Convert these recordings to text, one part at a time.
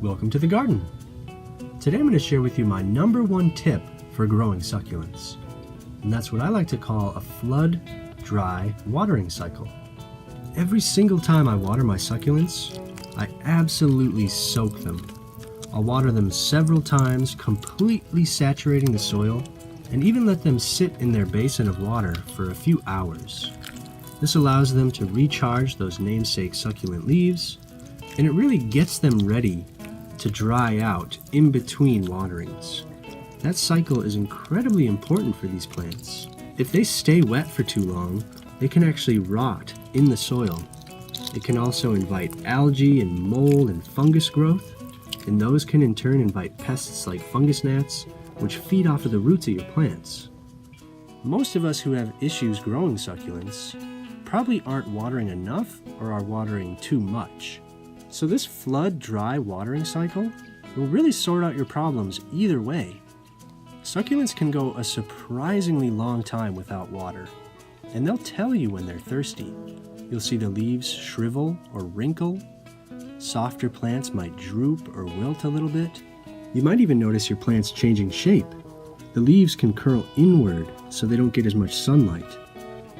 Welcome to the garden. Today I'm going to share with you my #1 tip for growing succulents. And that's what I like to call a flood dry watering cycle. Every single time I water my succulents, I absolutely soak them. I'll water them several times, completely saturating the soil, and even let them sit in their basin of water for a few hours. This allows them to recharge those namesake succulent leaves, and it really gets them ready to dry out in between waterings. That cycle is incredibly important for these plants. If they stay wet for too long, they can actually rot in the soil. It can also invite algae and mold and fungus growth, and those can in turn invite pests like fungus gnats, which feed off of the roots of your plants. Most of us who have issues growing succulents probably aren't watering enough or are watering too much. So this flood dry watering cycle will really sort out your problems either way. Succulents can go a surprisingly long time without water, and they'll tell you when they're thirsty. You'll see the leaves shrivel or wrinkle. Softer plants might droop or wilt a little bit. You might even notice your plants changing shape. The leaves can curl inward so they don't get as much sunlight.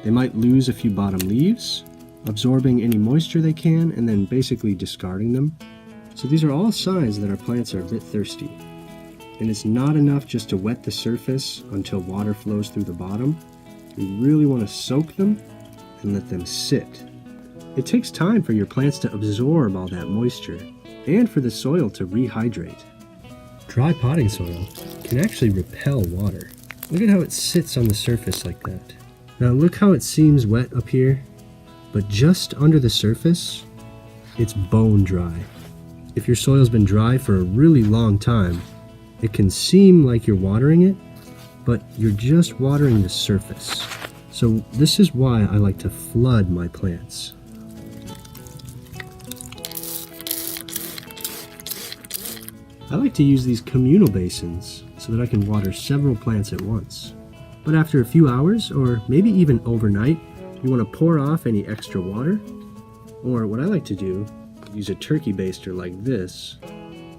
They might lose a few bottom leaves, absorbing any moisture they can and then basically discarding them. So these are all signs that our plants are a bit thirsty. And it's not enough just to wet the surface until water flows through the bottom. We really want to soak them and let them sit. It takes time for your plants to absorb all that moisture and for the soil to rehydrate. Dry potting soil can actually repel water. Look at how it sits on the surface like that. Now look how it seems wet up here, but just under the surface, it's bone dry. If your soil's been dry for a really long time, it can seem like you're watering it, but you're just watering the surface. So this is why I like to flood my plants. I like to use these communal basins so that I can water several plants at once. But after a few hours, or maybe even overnight, you want to pour off any extra water, or what I like to do, use a turkey baster like this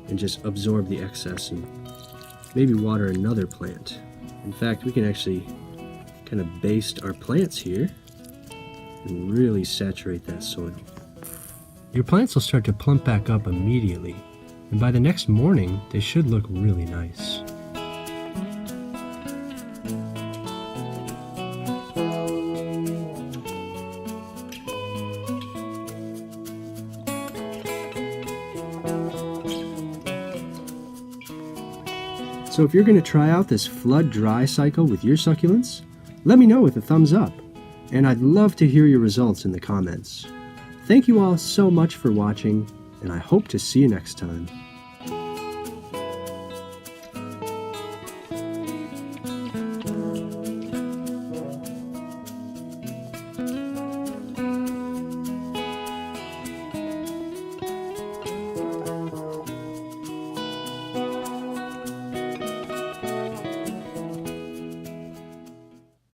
and just absorb the excess and maybe water another plant. In fact, we can actually kind of baste our plants here and really saturate that soil. Your plants will start to plump back up immediately, and by the next morning, they should look really nice. So if you're going to try out this flood dry cycle with your succulents, let me know with a thumbs up, and I'd love to hear your results in the comments. Thank you all so much for watching, and I hope to see you next time.